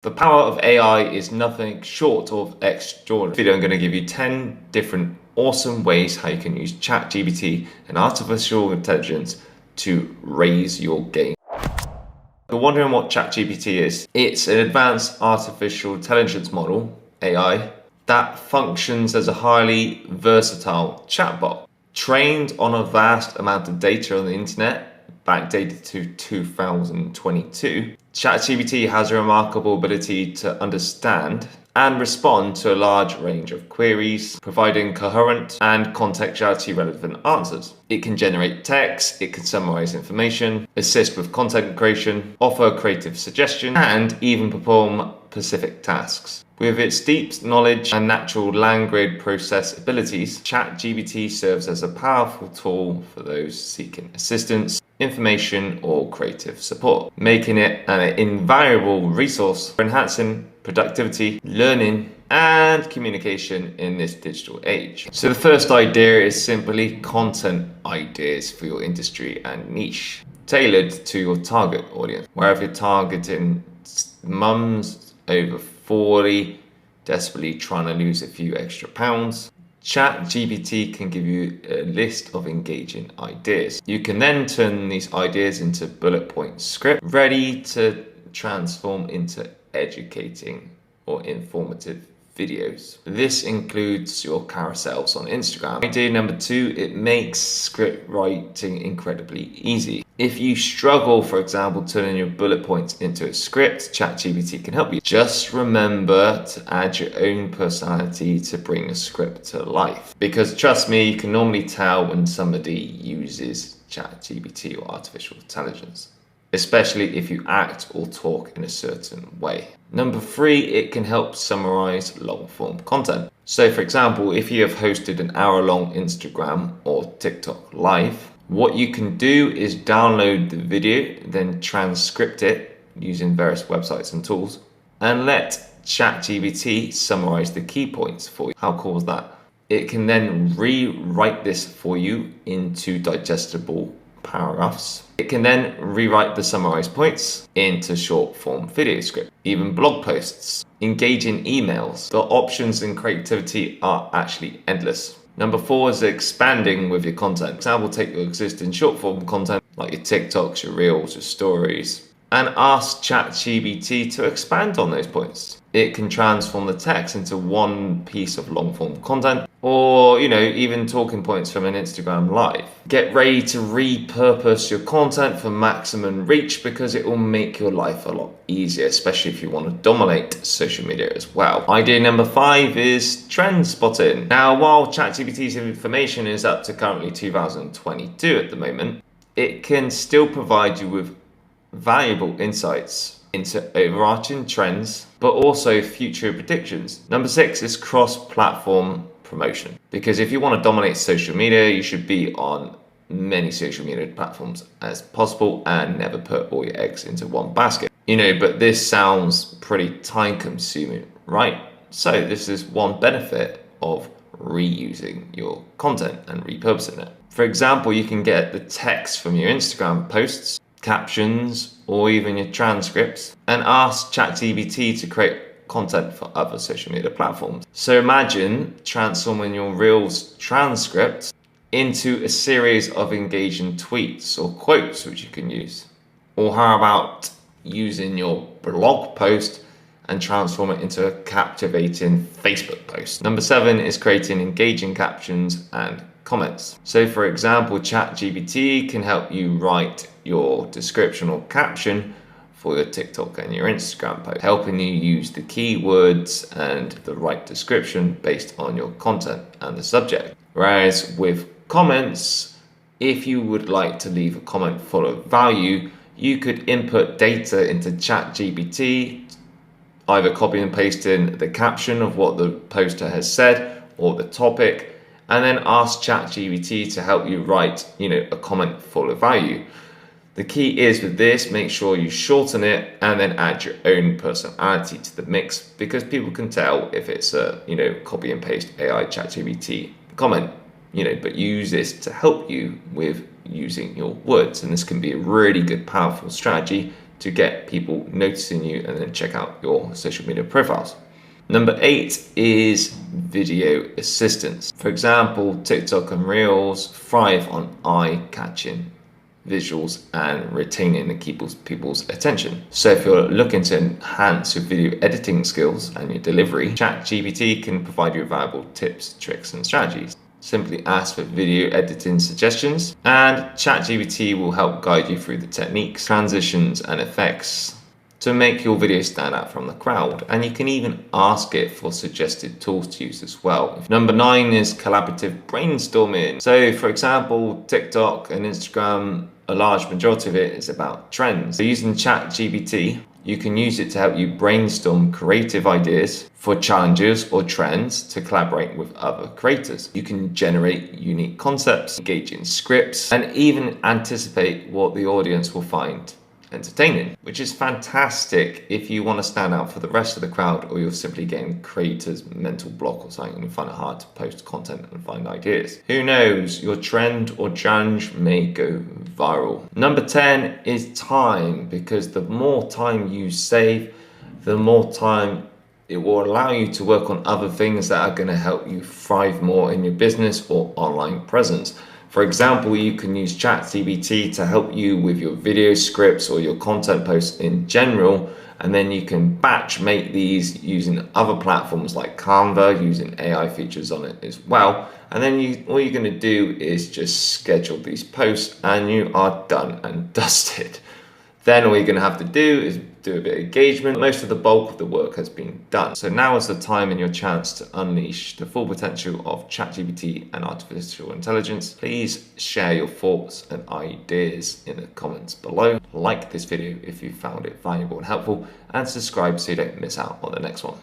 The power of AI is nothing short of extraordinary. This video I'm going to give you 10 different awesome ways how you can use Chat GPT and artificial intelligence to raise your game. If you're wondering what Chat GPT is, it's an advanced artificial intelligence model, AI, that functions as a highly versatile chatbot. Trained on a vast amount of data on the internet, backdated to 2022, ChatGPT has a remarkable ability to understand and respond to a large range of queries, providing coherent and contextuality relevant answers. It can generate text, it can summarize information, assist with content creation, offer creative suggestions, and even perform specific tasks. With its deep knowledge and natural language process abilities, ChatGPT serves as a powerful tool for those seeking assistance, information, or creative support, making it an invaluable resource for enhancing productivity, learning, and communication in this digital age. So the first idea is simply content ideas for your industry and niche, tailored to your target audience. Wherever you're targeting mums over 40, desperately trying to lose a few extra pounds, ChatGPT can give you a list of engaging ideas. You can then turn these ideas into bullet point script, ready to transform into educating or informative videos. This includes your carousels on Instagram. Idea number 2, it makes script writing incredibly easy. If you struggle, for example, turning your bullet points into a script, ChatGPT can help you. Just remember to add your own personality to bring a script to life. Because trust me, you can normally tell when somebody uses ChatGPT or artificial intelligence, especially if you act or talk in a certain way. Number 3, it can help summarize long-form content. So for example, if you have hosted an hour-long Instagram or TikTok live, what you can do is download the video, then transcript it using various websites and tools, and let ChatGPT summarize the key points for you. How cool is that? It can then rewrite this for you into digestible paragraphs. It can then rewrite the summarized points into short form video script, even blog posts, engaging emails. The options and creativity are actually endless. Number 4 is expanding with your content. For example, take your existing short form content like your TikToks, your Reels, your stories, and ask ChatGPT to expand on those points. It can transform the text into one piece of long form content, or even talking points from an Instagram live. Get ready to repurpose your content for maximum reach, because it will make your life a lot easier, especially if you want to dominate social media as well. Idea number 5 is Trendspotting. Now, while ChatGPT's information is up to currently 2022 at the moment, it can still provide you with valuable insights into overarching trends, but also future predictions. Number 6 is cross-platform promotion. Because if you want to dominate social media, you should be on many social media platforms as possible and never put all your eggs into one basket. But this sounds pretty time consuming, right? So this is one benefit of reusing your content and repurposing it. For example, you can get the text from your Instagram posts, captions, or even your transcripts, and ask ChatGPT to create content for other social media platforms. So imagine transforming your Reels transcript into a series of engaging tweets or quotes which you can use. Or how about using your blog post and transform it into a captivating Facebook post? Number 7 is creating engaging captions and comments. So for example, ChatGPT can help you write your description or caption for your TikTok and your Instagram post, helping you use the keywords and the right description based on your content and the subject. Whereas with comments, if you would like to leave a comment full of value, you could input data into ChatGPT, either copy and paste in the caption of what the poster has said or the topic, and then ask ChatGPT to help you write, a comment full of value. The key is with this, make sure you shorten it and then add your own personality to the mix, because people can tell if it's a, copy and paste AI ChatGPT comment, but use this to help you with using your words. And this can be a really good, powerful strategy to get people noticing you and then check out your social media profiles. Number 8 is video assistance. For example, TikTok and Reels thrive on eye-catching visuals and retaining and people's attention. So if you're looking to enhance your video editing skills and your delivery, Chat GPT can provide you valuable tips, tricks, and strategies. Simply ask for video editing suggestions, and ChatGPT will help guide you through the techniques, transitions, and effects to make your video stand out from the crowd. And you can even ask it for suggested tools to use as well. Number 9 is collaborative brainstorming. So for example, TikTok and Instagram, a large majority of it is about trends. So using ChatGPT, you can use it to help you brainstorm creative ideas for challenges or trends to collaborate with other creators. You can generate unique concepts, engage in scripts, and even anticipate what the audience will find entertaining, which is fantastic if you want to stand out for the rest of the crowd, or you're simply getting creators' mental block or something and you find it hard to post content and find ideas. Who knows, your trend or challenge may go viral. Number 10 is time, because the more time you save, the more time it will allow you to work on other things that are going to help you thrive more in your business or online presence. For example, you can use ChatGPT to help you with your video scripts or your content posts in general, and then you can batch make these using other platforms like Canva, using AI features on it as well. And then all you're going to do is just schedule these posts and you are done and dusted. Then all you're going to have to do is do a bit of engagement. Most of the bulk of the work has been done. So now is the time and your chance to unleash the full potential of ChatGPT and artificial intelligence. Please share your thoughts and ideas in the comments below. Like this video if you found it valuable and helpful, and subscribe so you don't miss out on the next one.